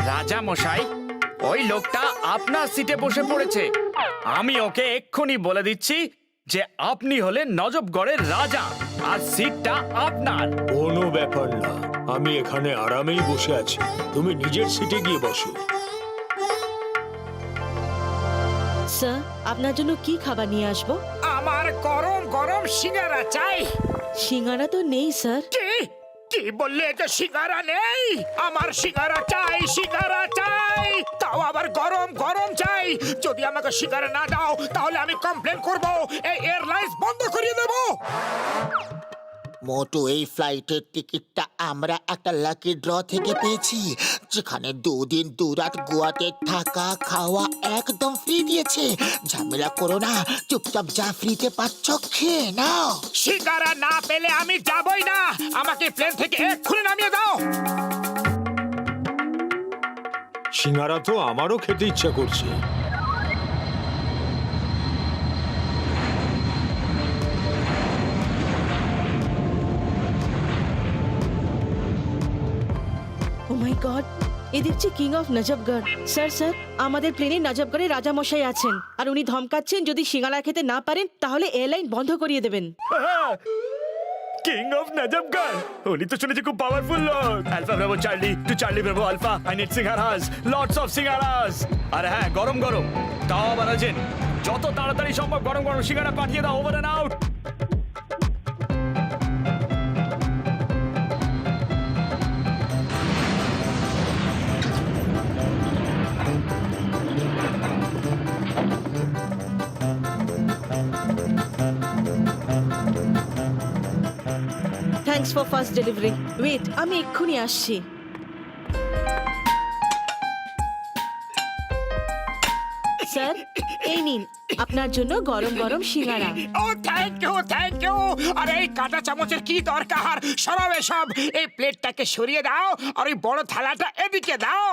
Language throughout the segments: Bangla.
রাজা মশাই, ওই লোকটা আপনার সিটে বসে পড়েছে। আমি ওকে এক্ষুনি বলে দিচ্ছি যে আপনি হলেন নজবগড়ের রাজা আর সিটটা আপনার। কোনো ব্যাপার না, আমি এখানে আরামেই বসে আছি। তুমি নিজের সিটে গিয়ে বসো। স্যার, আপনার জন্য কি খাবার নিয়ে আসবো? আমার গরম গরম সিঙ্গারা চাই। সিঙ্গারা তো নেই স্যার। কি কি বললে যে সিঙ্গারা নেই? আমার সিঙ্গারা চাই, সিঙ্গারা চাই, তাও আবার গরম গরম চাই। যদি আমাকে সিঙ্গারা না দাও তাহলে আমি কমপ্লেন করব, এই এয়ারলাইন্স বন্ধ করিয়ে দেব। মোটু, এই ফ্লাইটের টিকিটটা আমরা একটা লাকি ড্র থেকে পেয়েছি, যেখানে 2 দিন 2 রাত গোয়াতে থাকা খাওয়া একদম ফ্রি দিয়েছে। ঝামেলা করো না, চুপচাপ যা ফ্রিতে পাচ্ছ খেয়ে নাও। সিঙ্গারা না পেলে আমি যাবই না। আমাকে প্লেন থেকে এক্ষুনি নামিয়ে দাও। সিঙ্গারা তো আমারও খেতে ইচ্ছা করছে। ও মাই গড, এ দেখছি কিং অফ নজবগড়। স্যার স্যার, আমাদের প্লেনে নজবগড়ে রাজা মশাই আছেন আর উনি ধমকাচ্ছেন যদি সিঙ্গারা খেতে না পারেন তাহলে এয়ারলাইন বন্ধ করিয়ে দেবেন। কিং অফ নজবগড়, উনি তো শুনেছি খুব পাওয়ারফুল লোক। Alpha bravo charlie to charlie bravo alpha, I need singaras, lots of singaras. আর হ্যাঁ, গরম গরম, তাও আবার আছেন। যত তাড়াতাড়ি সম্ভব গরম গরম সিঙ্গারা পাঠিয়ে দাও। Over and out. Thanks for fast delivery. Wait, আমি এক্ষুনি আসছি। স্যার, এই নিন আপনার জন্য গরম গরম সিঙ্গারা। ও থ্যাংক ইউ, থ্যাংক ইউ। আরে এই কাঁটা চামচের কি দরকার? সরাও এসব। এই প্লেটটাকে সরিয়ে দাও আর ওই বড় থালাটা এদিকে দাও।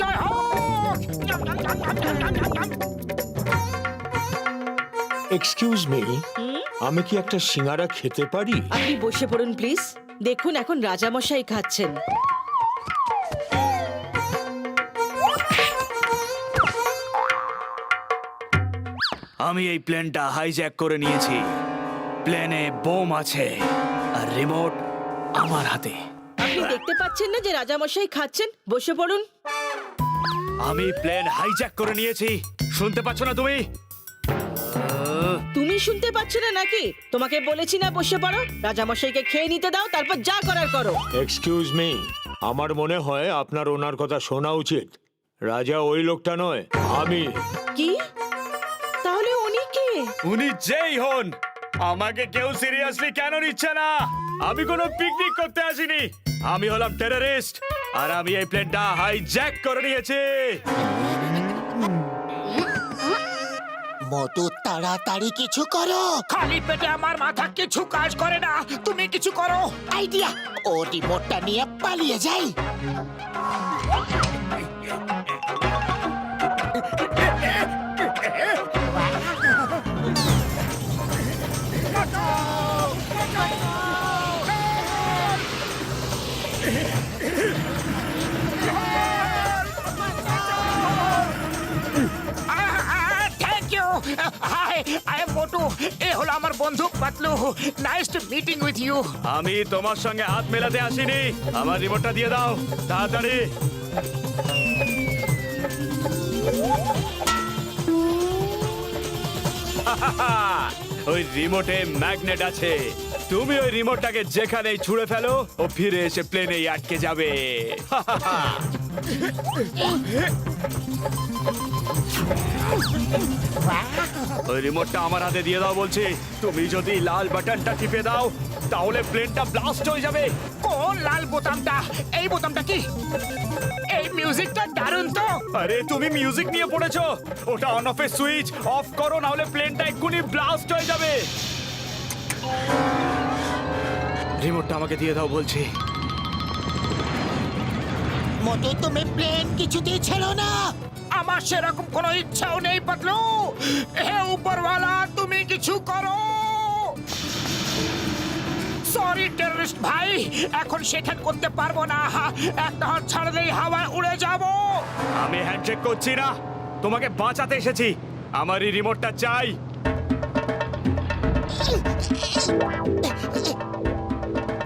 জয় হোক। এক্সকিউজ মি, আমি কি একটা সিঙ্গারা খেতে পারি? আপনি বসে পড়ুন প্লিজ। দেখুন, এখন রাজামশাই খাচ্ছেন। আমি এই প্লেনটা হাইজ্যাক করে নিয়েছি। প্লেনে বোম আছে আর রিমোট আমার হাতে। আপনি দেখতে পাচ্ছেন না যে রাজামশাই খাচ্ছেন? বসে পড়ুন। আমি প্লেন হাইজ্যাক করে নিয়েছি। শুনতে পাচ্ছ না তুমি? তুমি শুনতে পাচ্ছ না নাকি? তোমাকে বলেছি না বসে পড়ো। রাজামশাইকে খেয়ে নিতে দাও, তারপর যা করার করো। এক্সকিউজ মি, আমার মনে হয় আপনার ওনার কথা শোনা উচিত। রাজা ওই লোকটা নয়, আমি। কি? তাহলে উনি কে? উনি যেই হন, আমাকে কেউ সিরিয়াসলি কেন নিচ্ছে না? আমি কোনো পিকনিক করতে আসিনি। আমি হলাম টেররিস্ট আর আমি এই প্লেনটা হাইজ্যাক করে নিয়েছি। মোটু, তাড়াতাড়ি কিছু করো। খালি পেটে আমার মাথা কিছু কাজ করে না। তুমি কিছু করো। আইডিয়া, ও রিমোটটা নিয়ে পালিয়ে যাই। Thank you. Hi, I am Motu. এ হলো আমার বন্ধু Patlu. Nice to meeting with you. আমি তোমার সঙ্গে হাত মেলাতে আসিনি। আমার রিমোটটা দিয়ে দাও তাড়াতাড়ি। ওই রিমোটে ম্যাগনেট আছে। তুমি ওই রিমোটটাকে যেখানেই ছুঁড়ে ফেলো, ও ফিরে এসে প্লেনেই আটকে যাবে। ওই রিমোটটা আমার হাতে দিয়ে দাও বলছি। তুমি যদি লাল বাটনটা টিপে দাও তাহলে প্লেনটা ব্লাস্ট হয়ে যাবে। কোন লাল বোতামটা? এই বোতামটা কি? এই মিউজিকটা দারুণ তো। আরে তুমি মিউজিক নিয়ে পড়েছো? ওটা অন অফ এর সুইচ অফ করো, না হলে প্লেনটা এক্ষুনি ব্লাস্ট হয়ে যাবে। রিমোটটা আমাকে দিয়ে দাও বলছি। মোটু তুমি প্লেন কিছুতেই ছেড়ো না। আমার সেরকম কোনো ইচ্ছাও নেই পাতলু। হে উপরওয়ালা, তুমি কিছু করো। সরি টেররিস্ট ভাই, এখন সেখান করতে পারবো না। একটা হাত ছাড়লেই হাওয়ায় উড়ে যাব। আমি হ্যান্ডশেক করছি না, তোমাকে বাঁচাতে এসেছি। আমার এই রিমোটটা চাই।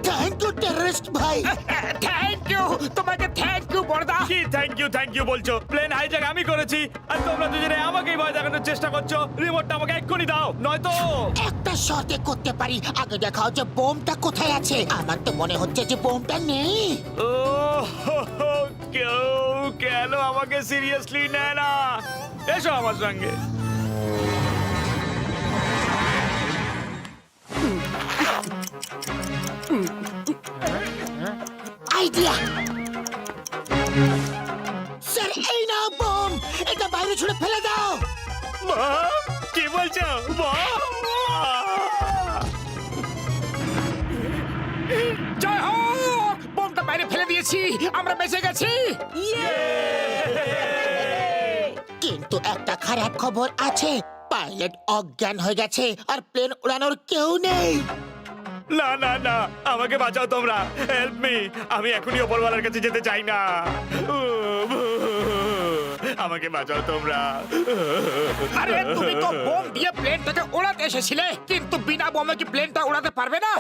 থ্যাংক ইউ টেররিস্ট ভাই। থ্যাংক ইউ, তোমাকে থ্যাংক ইউ বড়দা। কি থ্যাংক ইউ বলছো? প্লেন হাইজ্যাক আমি করেছি, আর তোমরা দুজনে আমাকেই ভয় দেখানোর চেষ্টা করছো। রিমোটটা আমাকে এক্ষুনি দাও, নয়তো একটা শর্তে করতে পারি। আগে দেখাও যে বোমটা কোথায় আছে। আমার তো মনে হচ্ছে যে বোমটা নেই। ও কেউ কেন আমাকে সিরিয়াসলি নেয় না? এসো আমার সঙ্গে। আইডিয়া স্যার, এই নাও বোম। এটা বাইরে ছুড়ে ফেলে দাও। বাহ, কি বলছো? বাহ! জয় হোক, বোমটা বাইরে ফেলে দিয়েছি, আমরা বেঁচে গেছি। কিন্তু একটা খারাপ খবর আছে। পাইলট অজ্ঞান হয়ে গেছে আর প্লেন উড়ানোর কেউ নেই। না না না, আমাকে বাঁচাও তোমরা, হেল্প মি। আমি এখনই ওপরওয়ালার কাছে যেতে চাই না। আমাকে বাঁচাও তোমরা। আরে তুমি তো বোম দিয়ে প্লেনটাকে উড়াতে এসেছিলে, কিন্তু বিনা বোমে কি প্লেনটা উড়াতে পারবে না?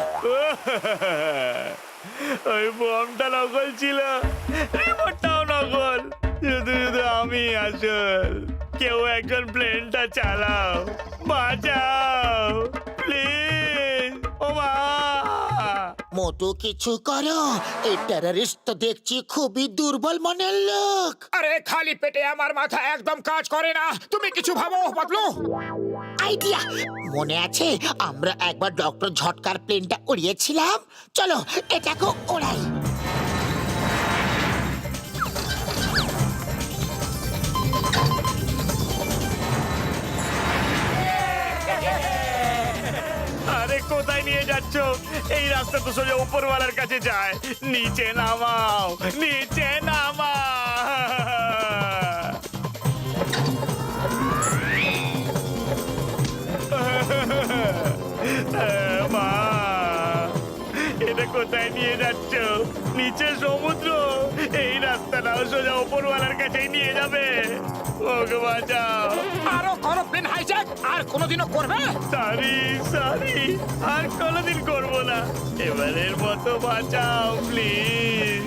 ওই বোমটা নকল ছিল, রিমোটটাও নকল, শুধু শুধু আমি আসল। কেউ একজন প্লেনটা চালাও, বাঁচাও প্লিজ। ও মা! মোটু কিছু করো। এই টেররিস্ট তো দেখছি খুবই দুর্বল মনের লোক। আরে খালি পেটে আমার মাথা একদম কাজ করে না। তুমি কিছু ভাবো পাতলু। আইডিয়া মনে আছে, আমরা একবার ডক্টর ঝটকার প্লেনটা উড়িয়েছিলাম। চলো এটাকে ওড়াই। আরে কোথায় নিয়ে যাচ্ছ? এই রাস্তা তো সোজা উপরওয়ালার কাছে যায়। নিচে নামাও, নিচে মা, এটা কোথায় নিয়ে যাচ্ছ? নিচে সমুদ্র, এই রাস্তাটাও সোজা উপরওয়ালার কাছেই নিয়ে যাবে। ওকে বাঁচাও। আরো করো প্লেন হাইজ্যাক, আর কোনোদিনও করবে? সরি সরি, আর কোনোদিন করবো না। এবারের মতো বাঁচাও প্লিজ।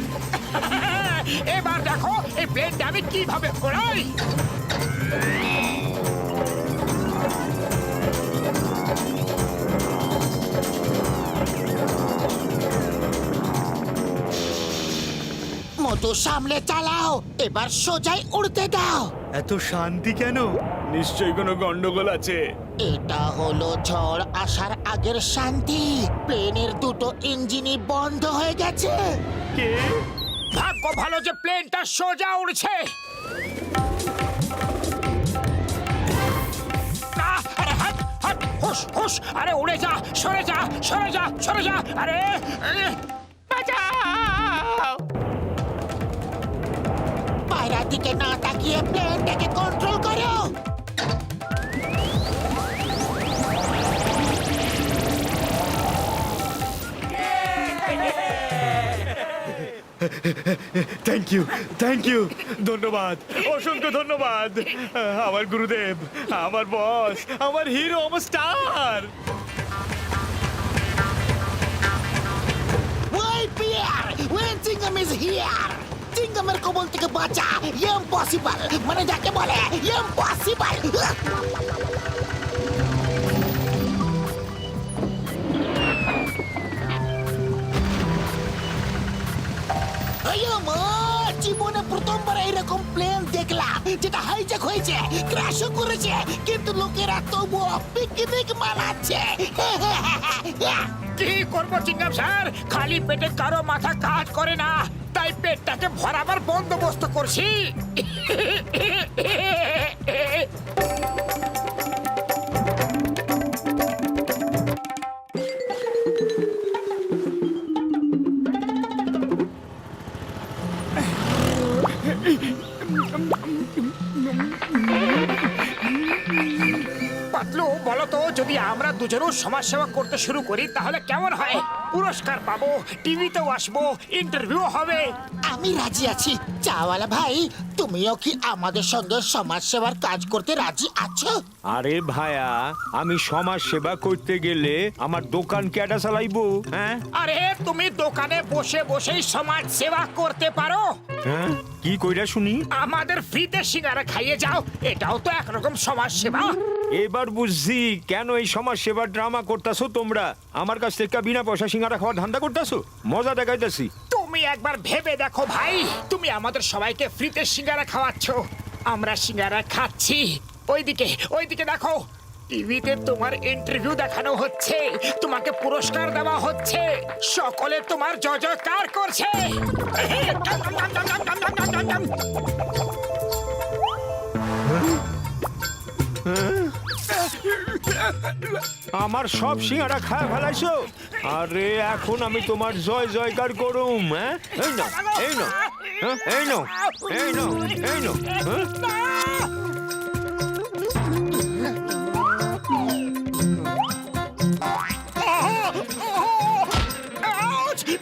এবার দেখো এই প্লেনটা আমি কিভাবে ওড়াই। মোটু সামলে চালাও, এবার সোজাই উড়তে দাও। এত শান্তি কেন? নিশ্চয়ই কোনো গন্ডগোল আছে। এটা হলো ঝড় আসার আগের শান্তি। প্লেনের দুটো ইঞ্জিনই বন্ধ হয়ে গেছে। কে? ভাগ্য ভালো যে প্লেনটা সোজা উড়ছে। আরে হাট হাট, হুশ হুশ, আরে উড়ে যা, সরে যা, সরে যা, সরে যা। আরে বাঁচাও। পায়রার দিকে না তাকিয়ে প্লেনটাকে কন্ট্রোল করো। থ্যাংক ইউ, ধন্যবাদ, অসংখ্য ধন্যবাদ। আমার গুরুদেব, আমার বস, আমার হিরো, আমার স্টার। ওই peer, when Tingam is here, Tingamer কবল থেকে বাঁচা। ইম্পসিবল, মানে যাকে বলে ইম্পসিবল। জীবনে প্রথমবার এরকম প্লেন দেখলাম যেটা হাইজ্যাক হয়েছে, ক্র্যাশও করেছে, কিন্তু লোকেরা তবুও পিকনিক মানাচ্ছে। কি করবো চিংগাম স্যার, খালি পেটে কারো মাথা কাজ করে না, তাই পেটটাকে ভরাবার বন্দোবস্ত করছি। যদি আমরা দুজনও সমাজ সেবা করতে শুরু করি তাহলে কেমন হয়? পুরস্কার পাবো, টিভিতেও আসবো, ইন্টারভিউ হবে। আমি রাজি আছি। চাওয়ালা ভাই, তুমিও কি আমাদের সঙ্গে সমাজ সেবার কাজ করতে রাজি আছো? আরে ভাইয়া, আমি সমাজ সেবা করতে গেলে আমার দোকান কেডা চালাইবো? হ্যাঁ আরে তুমি দোকানে বসে বসেই সমাজ সেবা করতে পারো। হ্যাঁ, কি কইরা শুনি? আমাদের ফ্রিতে সিঙ্গারা খাইয়ে যাও, এটাও তো একরকম সমাজ সেবা। এবার বুঝছি কেন এই সমাজ সেবার ড্রামা করতেছো তোমরা। আমার কাছ থেকে বিনা পয়সা সিঙ্গারা খাওয়ার ধান্দা করতেছো, মজা দেখাইতেছি। তুমি একবার ভেবে দেখো ভাই, তুমি আমাদের সবাইকে ফ্রিতে সিঙ্গারা খাওয়াচ্ছ, আমরা সিঙ্গারা খাচ্ছি, ওইদিকে দেখো, টিভিতে তোমার ইন্টারভিউ দেখানো হচ্ছে, তোমাকে পুরস্কার দেওয়া হচ্ছে, সকলে তোমার জয়জয়কার করছে। আমার সব সিঙ্গারা খায় ফেলাইছো। আরে এখন আমি তোমার জয় জয়কার করুম। হ্যাঁ, এই নাও, এই নাও, হ্যাঁ, এই নাও, এই নাও, এই নাও, হ্যাঁ?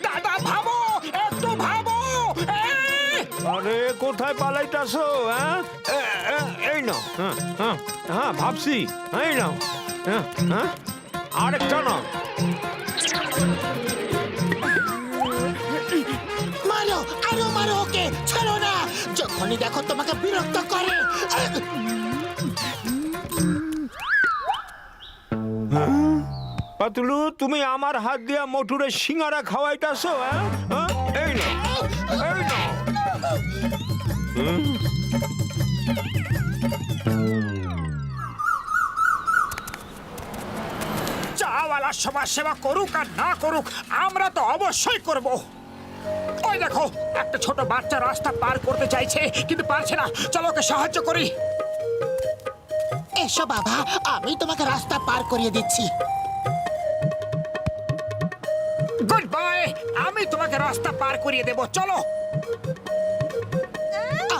দাদা ভাবো, একটু ভাবো। আরে কোথায় পালাইতাছো? হ্যাঁ, এই নাও, হ্যাঁ, হ্যাঁ, হ্যাঁ, ভাবছি, এই নাও, হ্যাঁ, হ্যাঁ, আরেকটা নাও। মারো, আরো মারো ওকে, ছাড়ো না। যখনই দেখো তোমাকে বিরক্ত করে। পাতলু, তুমি আমার হাত দিয়া মোটুরে সিঙ্গারা খাওয়াইতাছো? হ্যাঁ, হ্যাঁ, এই নাও, এই নাও। চাওয়ালা সমাজ সেবা করুক আর না করুক, আমরা তো অবশ্যই করব। ওই দেখো, একটা ছোট বাচ্চা রাস্তা পার করতে চাইছে কিন্তু পারছে না, চলো ওকে সাহায্য করি। এসো বাবা, আমি তোমাকে রাস্তা পার করিয়ে দিচ্ছি। গুড বাই, আমি তোমাকে রাস্তা পার করিয়ে দেব, চলো।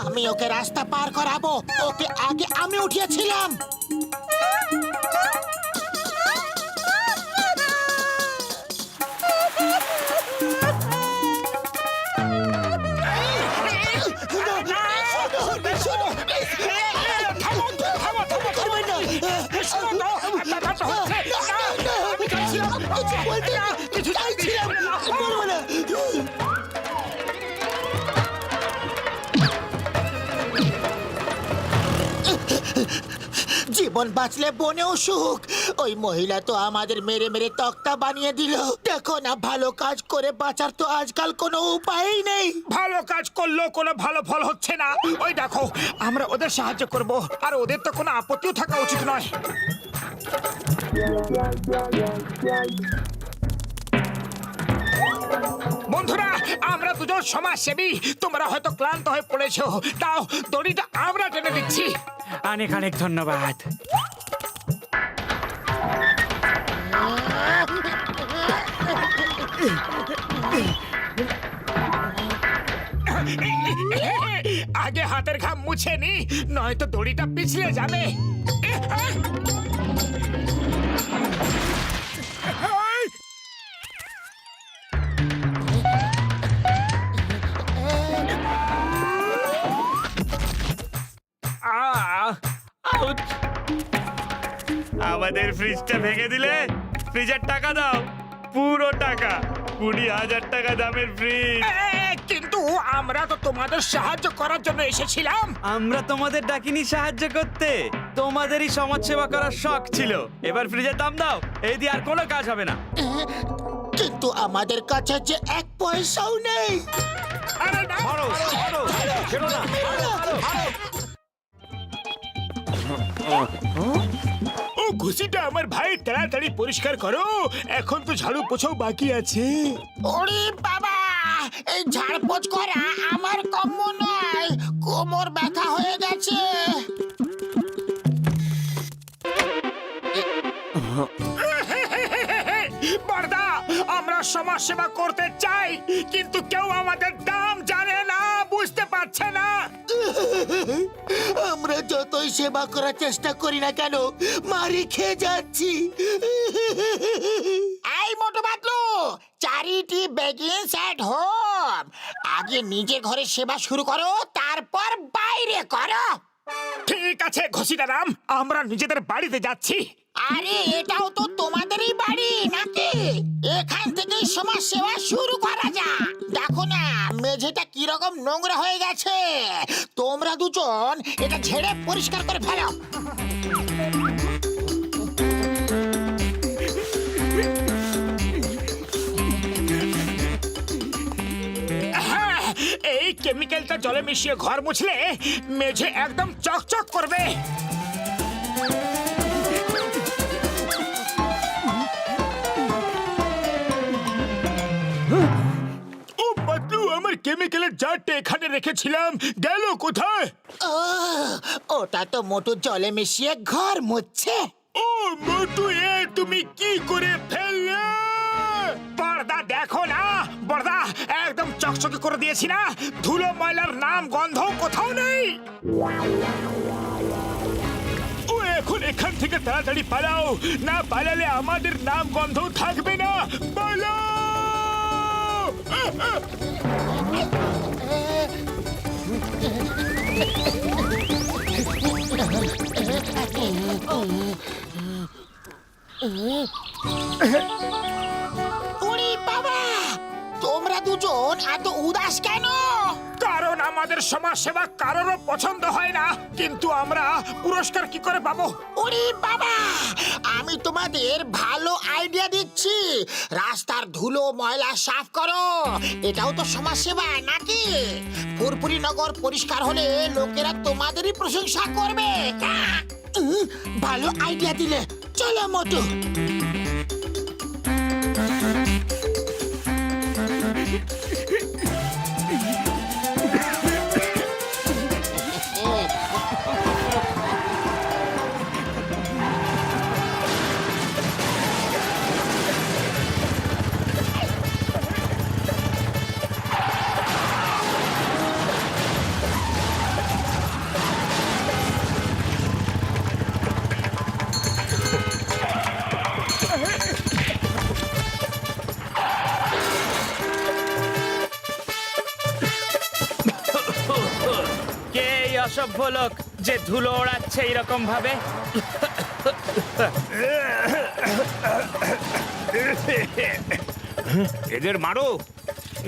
আমি ওকে রাস্তা পার করাবো, ওকে আগে আমি উঠিয়েছিলাম। জীবন বাঁচলে বনেও সুখ। ওই মহিলা তো আমাদের মেরে মেরে তক্তা বানিয়ে দিল। দেখো না, ভালো কাজ করে বাঁচার তো আজকাল কোনো উপায়ই নেই। ভালো কাজ করলেও কোনো ভালো ফল হচ্ছে না। ওই দেখো, আমরা ওদের সাহায্য করব, আর ওদের তো কোনো আপত্তিও থাকা উচিত নয়। বন্ধুরা, আমরা দুজন সমাজসেবী, তোমরা হয়তো ক্লান্ত হয়ে পড়েছো, তাও দড়িটা আমরা টেনে দিচ্ছি। অনেক অনেক ধন্যবাদ। আগে হাতের ঘাম মুছে নি, নয়তো দড়িটা পিছলে যাবে। আমাদের ফ্রিজটা ভেঙে দিলে ফ্রিজের টাকা দাও, পুরো টাকা, 20,000 টাকা দামের ফ্রিজ। কিন্তু আমরা তো তোমাদের সাহায্য করার জন্য এসেছিলাম। আমরা তোমাদের ডাকিনি সাহায্য করতে, তোমাদেরই সমাজ সেবা করার শখ ছিল। এবার ফ্রিজের দাম দাও, এই দিয়ে আর কোনো কাজ হবে না। কিন্তু আমাদের কাছে যে এক পয়সাও নেই। আরে না, মারো, মারো, ছেড়ো না, মারো, মারো, মারো। ও ঘুষিটা আমার ভাই, তাড়াতাড়ি পরিষ্কার করো, এখন তো ঝাড়ু পোছাও বাকি আছে। ওরে বাবা, এই ঝাড়পোছ করা আমার কম্য নয়, কোমর ব্যথা হয়ে গেছে। বড়দা, আমরা সমাজ সেবা করতে চাই, কিন্তু কেউ আমাদের দাম জানে না, বুঝতে পারছে না। আমরা যতই সেবা করার চেষ্টা করি না কেন মারি খেয়ে যাচ্ছি। এই Motu Patlu, charity begins at home. আগে নিজে ঘরে সেবা শুরু করো, তারপর বাইরে করো। ঠিক আছে ঘসিটারাম, আমরা নিজেদের বাড়িতে যাচ্ছি। আরে এটাও তো তোমাদেরই বাড়ি নাকি? এখান থেকেই সমাজ সেবা শুরু করা যাক। দেখো না মেঝেটা কিরকম নোংরা হয়ে গেছে। তোমরা দুজন এটা ঝেড়ে পরিষ্কার করে ফেলো। হ্যাঁ, এই কেমিক্যালটা জলে মিশিয়ে ঘর মুছলে মেঝে একদম চকচক করবে। ও পাতলু, আমার কেমিক্যালের জারটা এখানে রেখেছিলাম, গেল কোথায়? ওটা তো মোটু জলে মিশিয়ে ঘর মুছছে। ও মোটু, এ তুমি কি করে ফেললে? বড়দা দেখো না, বড়দা একদম চকচকে করে দিয়েছি না, ধুলো ময়লার নাম গন্ধ কোথাও নেই। ও এখন এখান থেকে তাড়াতাড়ি পালাও, না পালালে আমাদের নাম গন্ধ থাকবে না। পালাও! উড়ি বাবা, তোমরা দুজন এত উদাস কেন? কারণ আমাদের সমাজ সেবা কারোরও পছন্দ হয় না, কিন্তু আমরা পুরস্কার কি করে পাবো? উড়ি বাবা, আমি তোমাদের ভালো আইডিয়া দিচ্ছি। রাস্তার ধুলো ময়লা সাফ করো, এটাও তো সমাজ সেবা নাকি? ফুরফুরি নগর পরিষ্কার হলে লোকেরা তোমাদেরই প্রশংসা করবে। ভালো আইডিয়া দিলে। চলো মোটু। কে এই অসভ্য লোক যে ধুলো ওড়াচ্ছে এরকম ভাবে? এদের মারো,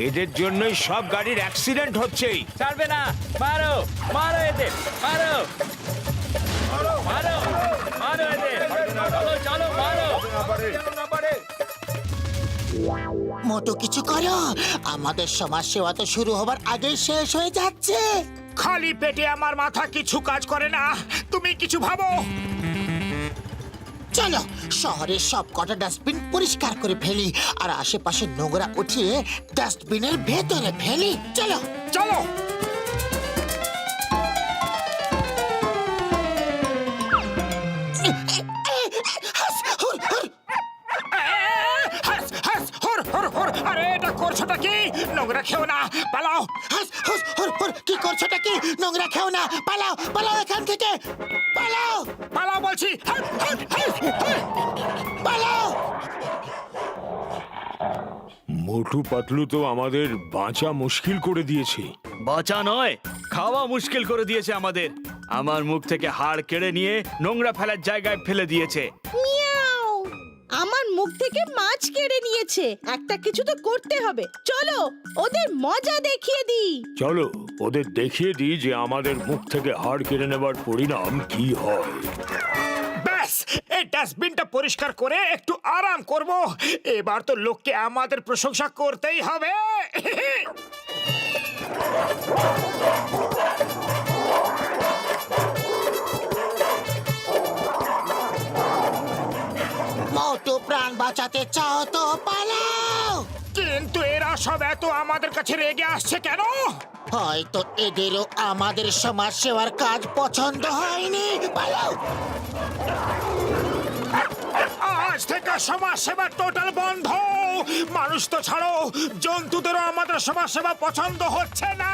এদের জন্যই সব গাড়ির অ্যাক্সিডেন্ট হচ্ছে। ছাড়বে না, মারো মারো এদের, মারো মারো মারো এদের, চলো চলো মারো। মোটু কিছু করো, আমাদের সমাজ সেবা তো শুরু হবার আগেই শেষ হয়ে যাচ্ছে। খালি পেটে আমার মাথা কিছু কাজ করে না, তুমি কিছু ভাবো। চলো শহরের সব কটা ডাস্টবিন পরিষ্কার করে ফেলি, আর আশেপাশে নোংরা উঠিয়ে ডাস্টবিনের ভেতরে ফেলি। চলো চলো। হাস, হাস, হুর, হুর, হুর। আরে এটা করছোটা কি? নোংরা খেও না, পালাও। হাস, হুস, হুর, হুর, কি করছোটা কি? নোংরা খেও না, পালাও পালাও এখান থেকে, পালাও পালাও বলছি। হাস, হাস, হাস, হাস। পালাও। মোটু পাতলু তো আমাদের বাঁচা মুশকিল করে দিয়েছে। বাঁচা নয়, খাওয়া মুশকিল করে দিয়েছে আমাদের। আমার মুখ থেকে হাড় কেড়ে নিয়ে নোংরা ফেলার জায়গায় ফেলে দিয়েছে। মিয়াও! আমার মুখ থেকে মাছ কেড়ে নিয়েছে। একটা কিছু তো করতে হবে। চলো ওদের মজা দেখিয়ে দিই। চলো ওদের দেখিয়ে দিই যে আমাদের মুখ থেকে হাড় কেড়ে নেবার পরিণাম কি হয়। ব্যাস, এই ডাস্টবিনটা পরিষ্কার করে একটু আরাম করব। এবার তো লোককে আমাদের প্রশংসা করতেই হবে। মোটু প্রাণ বাঁচাতে চাও তো পালাও। কিন্তু এরা সব এত আমাদের কাছে রেগে আসছে কেন? হয়তো এদেরও আমাদের সমাজ সেবার কাজ পছন্দ হয়নি। পালাও। আজ থেকে সমাজ সেবা টোটাল বন্ধ। মানুষ তো ছাড়ো, জন্তুদেরও আমাদের সমাজ সেবা পছন্দ হচ্ছে না।